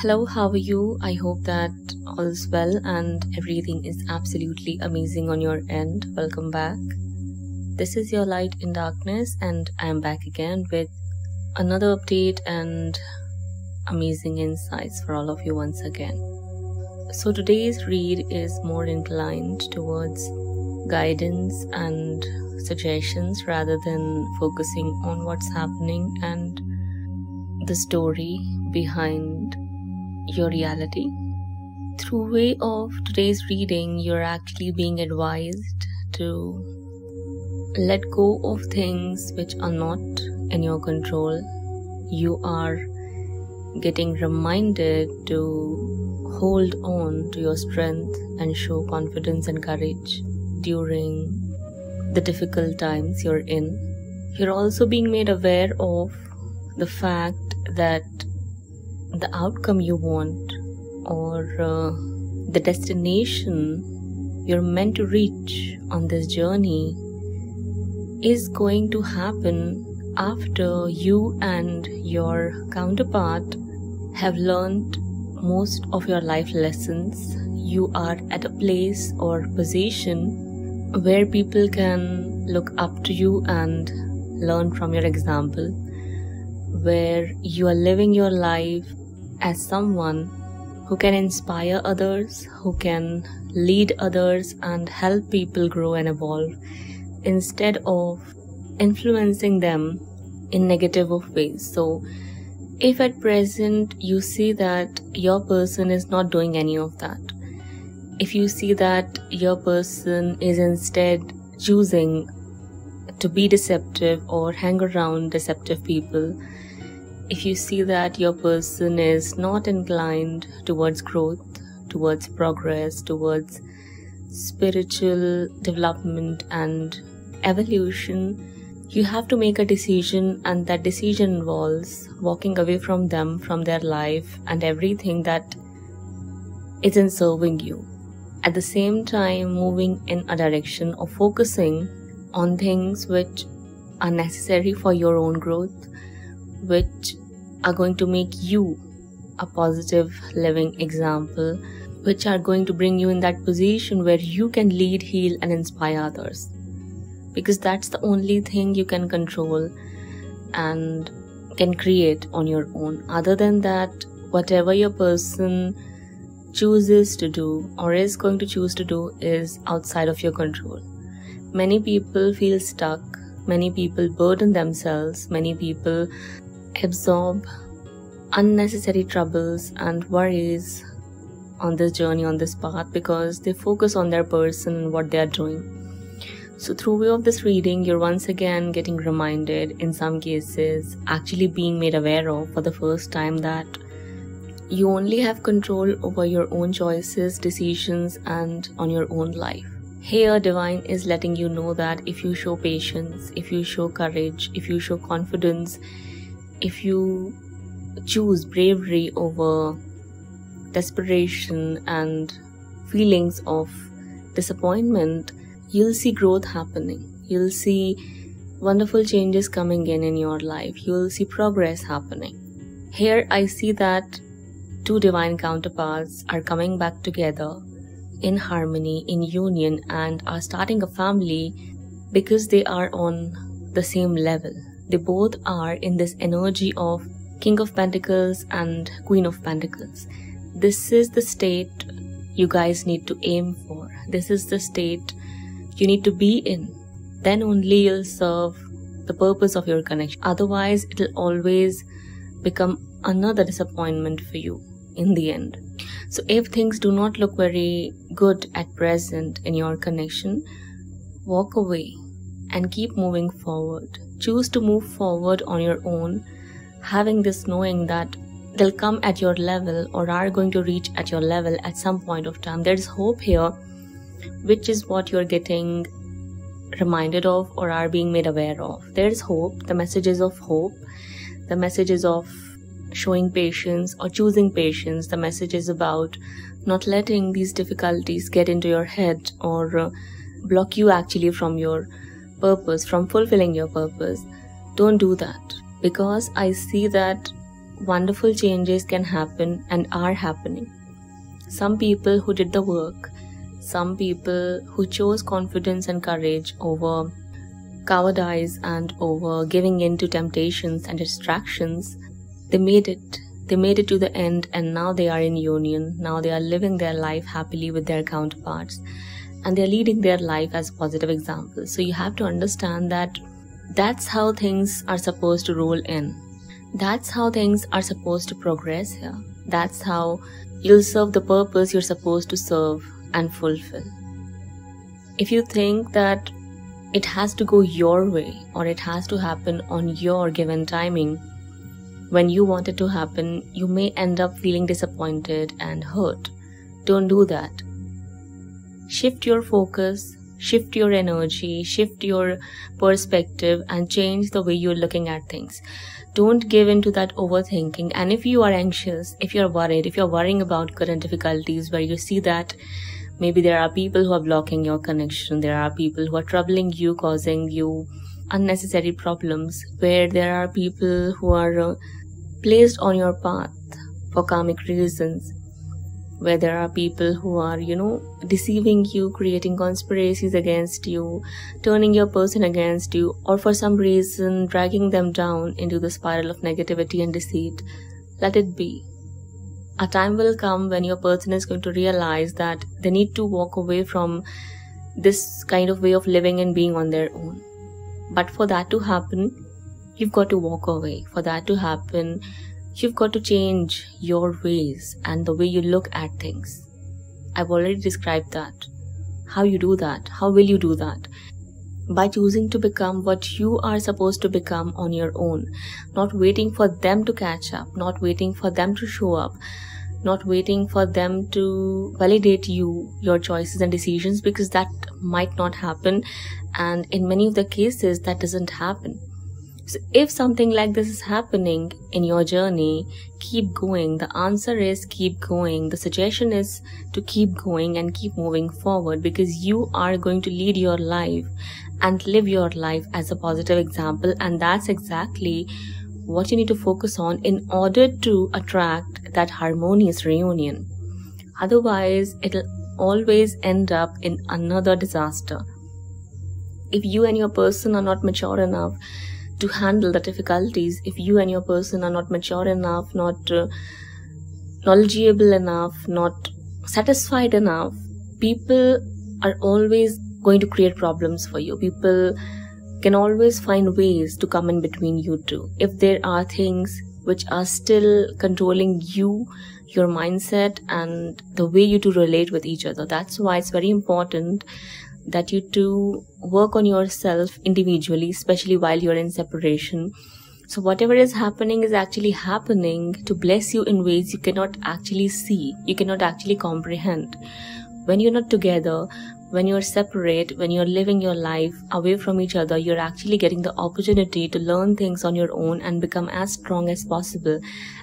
Hello, how are you? I hope that all is well and everything is absolutely amazing on your end. Welcome back. This is your light in darkness, and I am back again with another update and amazing insights for all of you once again. So today's read is more inclined towards guidance and suggestions rather than focusing on what's happening and the story behind your reality. Through way of today's reading, you're actually being advised to let go of things which are not in your control. You are getting reminded to hold on to your strength and show confidence and courage during the difficult times you're in. You're also being made aware of the fact that the outcome you want or the destination you're meant to reach on this journey is going to happen after you and your counterpart have learned most of your life lessons. You are at a place or position where people can look up to you and learn from your example, where you are living your life as someone who can inspire others, who can lead others and help people grow and evolve instead of influencing them in negative ways. So if at present you see that your person is not doing any of that, if you see that your person is instead choosing to be deceptive or hang around deceptive people, if you see that your person is not inclined towards growth, towards progress, towards spiritual development and evolution, you have to make a decision, and that decision involves walking away from them, from their life and everything that isn't serving you. At the same time, moving in a direction of focusing on things which are necessary for your own growth, which are going to make you a positive living example, which are going to bring you in that position where you can lead, heal and inspire others, because that's the only thing you can control and can create on your own. Other than that, whatever your person chooses to do or is going to choose to do is outside of your control. Many people feel stuck, many people burden themselves, many people absorb unnecessary troubles and worries on this journey, on this path, because they focus on their person and what they are doing. So through way of this reading, you're once again getting reminded, in some cases actually being made aware of for the first time, that you only have control over your own choices, decisions and on your own life. Here, Divine is letting you know that if you show patience, if you show courage, if you show confidence, if you choose bravery over desperation and feelings of disappointment, you'll see growth happening. You'll see wonderful changes coming in your life. You'll see progress happening. Here, I see that two divine counterparts are coming back together in harmony, in union, and are starting a family because they are on the same level. They both are in this energy of King of Pentacles and Queen of Pentacles. This is the state you guys need to aim for. This is the state you need to be in. Then only you'll serve the purpose of your connection. Otherwise, it'll always become another disappointment for you in the end. So if things do not look very good at present in your connection, walk away and keep moving forward. Choose to move forward on your own, having this knowing that they'll come at your level or are going to reach at your level at some point of time. There's hope here, which is what you're getting reminded of or are being made aware of. There's hope, the messages of hope, the messages of showing patience or choosing patience, the messages about not letting these difficulties get into your head or block you actually from your purpose, from fulfilling your purpose. Don't do that, because I see that wonderful changes can happen and are happening. Some people who did the work, some people who chose confidence and courage over cowardice and over giving in to temptations and distractions, they made it. They made it to the end, and now they are in union. Now they are living their life happily with their counterparts, and they're leading their life as positive examples. So you have to understand that that's how things are supposed to roll in. That's how things are supposed to progress here. That's how you'll serve the purpose you're supposed to serve and fulfill. If you think that it has to go your way, or it has to happen on your given timing, when you want it to happen, you may end up feeling disappointed and hurt. Don't do that. Shift your focus, shift your energy, shift your perspective, and change the way you're looking at things. Don't give in to that overthinking. And if you are anxious, if you're worried, if you're worrying about current difficulties where you see that maybe there are people who are blocking your connection, there are people who are troubling you, causing you unnecessary problems, where there are people who are placed on your path for karmic reasons, where there are people who are, deceiving you, creating conspiracies against you, turning your person against you, or for some reason dragging them down into the spiral of negativity and deceit, let it be. A time will come when your person is going to realize that they need to walk away from this kind of way of living and being on their own. But for that to happen, you've got to walk away. For that to happen, you've got to change your ways and the way you look at things. I've already described that. How you do that? How will you do that? By choosing to become what you are supposed to become on your own. Not waiting for them to catch up. Not waiting for them to show up. Not waiting for them to validate you, your choices and decisions, because that might not happen. And in many of the cases, that doesn't happen. So if something like this is happening in your journey, keep going. The answer is keep going. The suggestion is to keep going and keep moving forward, because you are going to lead your life and live your life as a positive example. And that's exactly what you need to focus on in order to attract that harmonious reunion. Otherwise, it'll always end up in another disaster. If you and your person are not mature enough to handle the difficulties, if you and your person are not mature enough, not knowledgeable enough, not satisfied enough, people are always going to create problems for you. People can always find ways to come in between you two. If there are things which are still controlling you, your mindset, and the way you two relate with each other. That's why it's very important that you two work on yourself individually, especially while you're in separation. So whatever is happening is actually happening to bless you in ways you cannot actually see, you cannot actually comprehend. When you're not together, when you're separate, when you're living your life away from each other, you're actually getting the opportunity to learn things on your own and become as strong as possible,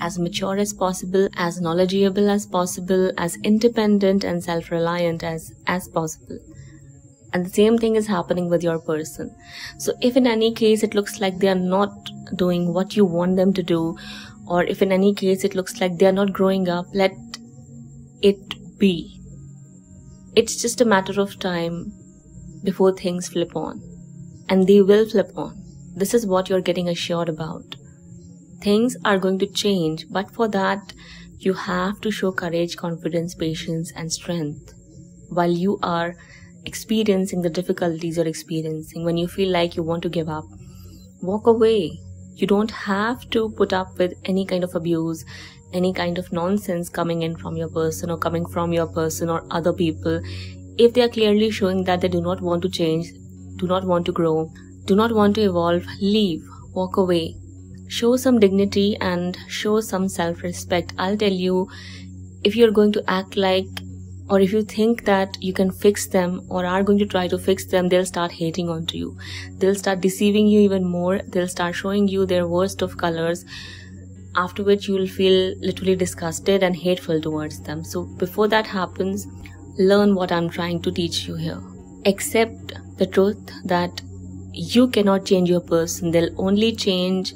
as mature as possible, as knowledgeable as possible, as independent and self-reliant as possible. And the same thing is happening with your person. So if in any case it looks like they are not doing what you want them to do, or if in any case it looks like they are not growing up, let it be. It's just a matter of time before things flip on. And they will flip on. This is what you're getting assured about. Things are going to change, but for that, you have to show courage, confidence, patience, and strength while you are experiencing the difficulties you're experiencing. When you feel like you want to give up, walk away. You don't have to put up with any kind of abuse, any kind of nonsense coming in from your person or coming from your person or other people. If they are clearly showing that they do not want to change, do not want to grow, do not want to evolve, leave, walk away. Show some dignity and show some self-respect. I'll tell you, if you're going to act like, or if you think that you can fix them or are going to try to fix them, they'll start hating onto you. They'll start deceiving you even more. They'll start showing you their worst of colors, after which you will feel literally disgusted and hateful towards them. So before that happens, learn what I'm trying to teach you here. Accept the truth that you cannot change your person. They'll only change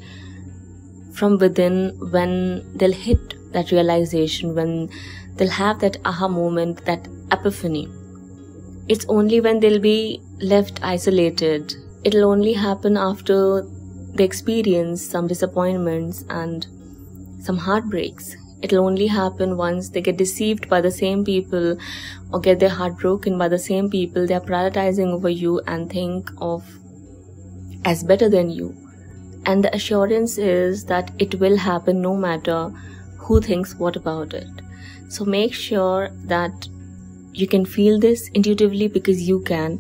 from within when they'll hit that realization, when they'll have that aha moment, that epiphany. It's only when they'll be left isolated. It'll only happen after they experience some disappointments and some heartbreaks. It'll only happen once they get deceived by the same people or get their heart broken by the same people they're prioritizing over you and think of as better than you. And the assurance is that it will happen no matter who thinks what about it. So make sure that you can feel this intuitively, because you can.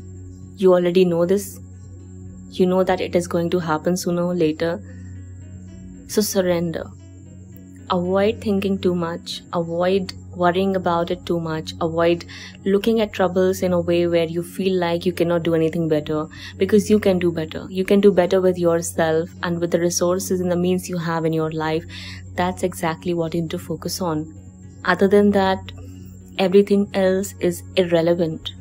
You already know this. You know that it is going to happen sooner or later. So surrender. Avoid thinking too much. Avoid worrying about it too much. Avoid looking at troubles in a way where you feel like you cannot do anything better, because you can do better. You can do better with yourself and with the resources and the means you have in your life. That's exactly what you need to focus on. Other than that, everything else is irrelevant.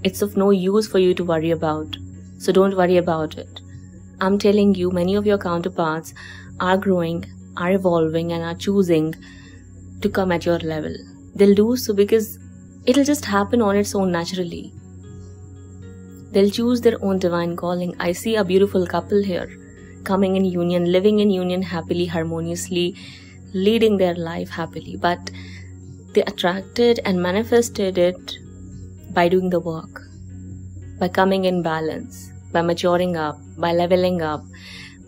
It's of no use for you to worry about. So don't worry about it. I'm telling you, many of your counterparts are growing, are evolving, and are choosing to come at your level. They'll do so because it'll just happen on its own naturally. They'll choose their own divine calling. I see a beautiful couple here, coming in union, living in union happily, harmoniously, leading their life happily. But they attracted and manifested it by doing the work, by coming in balance, by maturing up, by leveling up,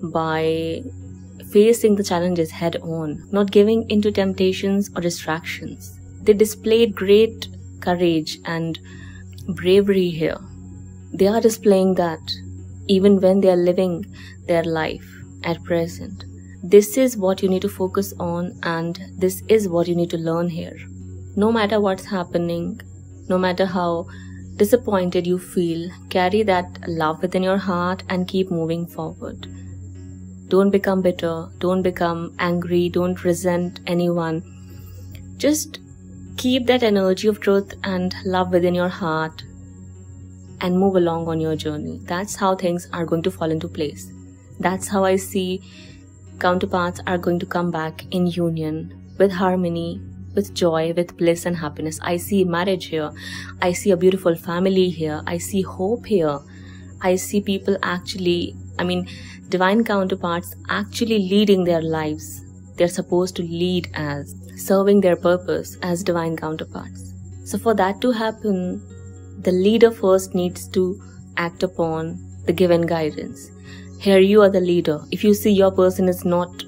by facing the challenges head on, not giving into temptations or distractions. They displayed great courage and bravery here. They are displaying that even when they are living their life at present. This is what you need to focus on, and this is what you need to learn here. No matter what's happening, no matter how disappointed you feel, carry that love within your heart and keep moving forward. Don't become bitter, don't become angry, don't resent anyone. Just keep that energy of truth and love within your heart and move along on your journey. That's how things are going to fall into place. That's how I see counterparts are going to come back in union, with harmony, with joy, with bliss and happiness. I see marriage here. I see a beautiful family here. I see hope here. I see people divine counterparts actually leading their lives. They're supposed to lead as, serving their purpose as divine counterparts. So for that to happen, the leader first needs to act upon the given guidance. Here you are the leader. If you see your person is not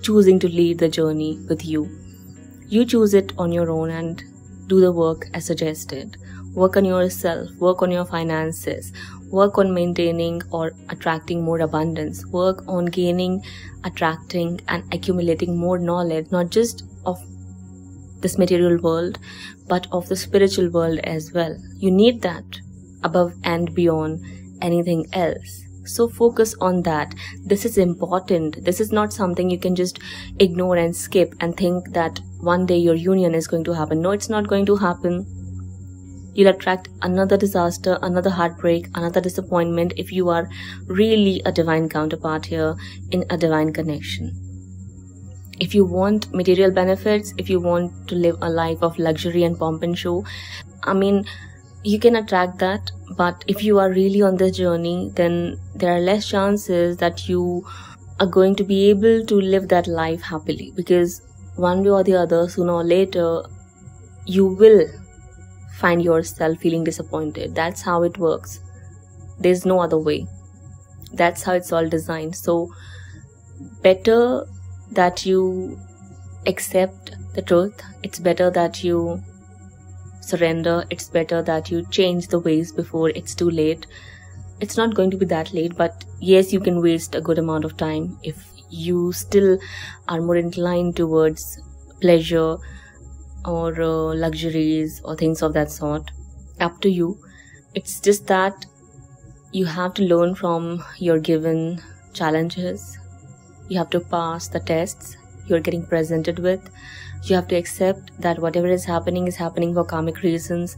choosing to lead the journey with you, you choose it on your own and do the work as suggested. Work on yourself, work on your finances, work on maintaining or attracting more abundance, work on gaining, attracting and accumulating more knowledge, not just of this material world, but of the spiritual world as well. You need that above and beyond anything else. So focus on that. This is important. This is not something you can just ignore and skip and think that one day your union is going to happen. No, it's not going to happen. You'll attract another disaster, another heartbreak, another disappointment if you are really a divine counterpart here in a divine connection. If you want material benefits, if you want to live a life of luxury and pomp and show, you can attract that. But if you are really on this journey, then there are less chances that you are going to be able to live that life happily, because one way or the other, sooner or later, you will find yourself feeling disappointed. That's how it works. There's no other way. That's how it's all designed. So better that you accept the truth. It's better that you surrender. It's better that you change the ways before it's too late. It's not going to be that late, but yes, you can waste a good amount of time if you still are more inclined towards pleasure or luxuries or things of that sort. Up to you. It's just that you have to learn from your given challenges. You have to pass the tests you're getting presented with. You have to accept that whatever is happening for karmic reasons.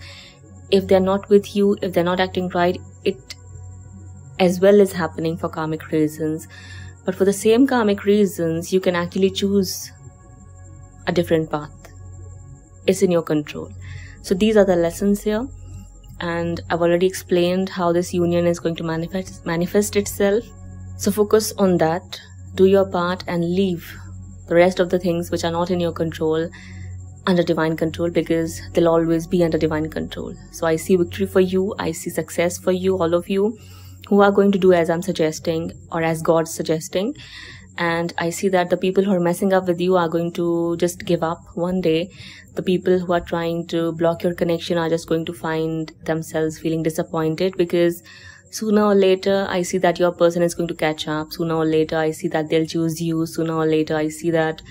If they're not with you, if they're not acting right, it as well is happening for karmic reasons. But for the same karmic reasons, you can actually choose a different path. It's in your control. So these are the lessons here. And I've already explained how this union is going to manifest itself. So focus on that. Do your part and leave the rest of the things which are not in your control under divine control, because they'll always be under divine control. So I see victory for you. I see success for you, all of you who are going to do as I'm suggesting or as God's suggesting. And I see that the people who are messing up with you are going to just give up one day. The people who are trying to block your connection are just going to find themselves feeling disappointed, because sooner or later I see that your person is going to catch up. Sooner or later I see that they'll choose you. Sooner or later I see that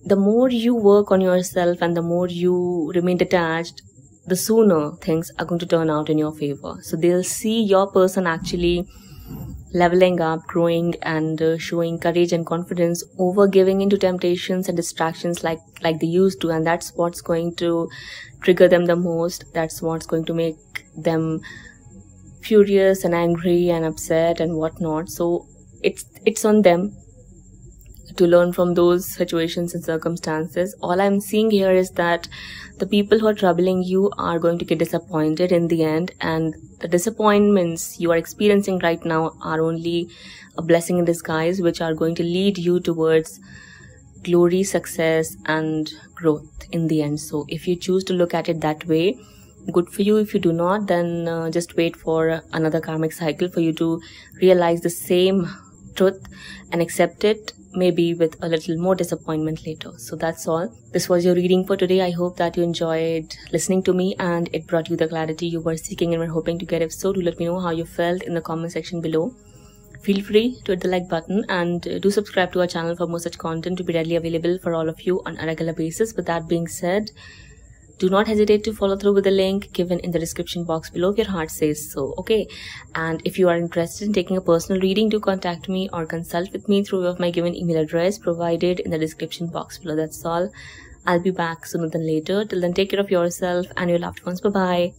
the more you work on yourself and the more you remain detached, the sooner things are going to turn out in your favor. So they'll see your person actually leveling up, growing, and showing courage and confidence over giving into temptations and distractions like they used to. And that's what's going to trigger them the most. That's what's going to make them furious and angry and upset and whatnot. So it's on them to learn from those situations and circumstances. All I'm seeing here is that the people who are troubling you are going to get disappointed in the end, and the disappointments you are experiencing right now are only a blessing in disguise, which are going to lead you towards glory, success, and growth in the end. So if you choose to look at it that way, good for you. If you do not, then just wait for another karmic cycle for you to realize the same truth and accept it, maybe with a little more disappointment later. So that's all. This was your reading for today. I hope that you enjoyed listening to me and it brought you the clarity you were seeking and were hoping to get. If so, do let me know how you felt in the comment section below. Feel free to hit the like button and do subscribe to our channel for more such content to be readily available for all of you on a regular basis. With that being said, do not hesitate to follow through with the link given in the description box below if your heart says so. Okay, and if you are interested in taking a personal reading, do contact me or consult with me through my given email address provided in the description box below. That's all. I'll be back sooner than later. Till then, take care of yourself and your loved ones. Bye bye.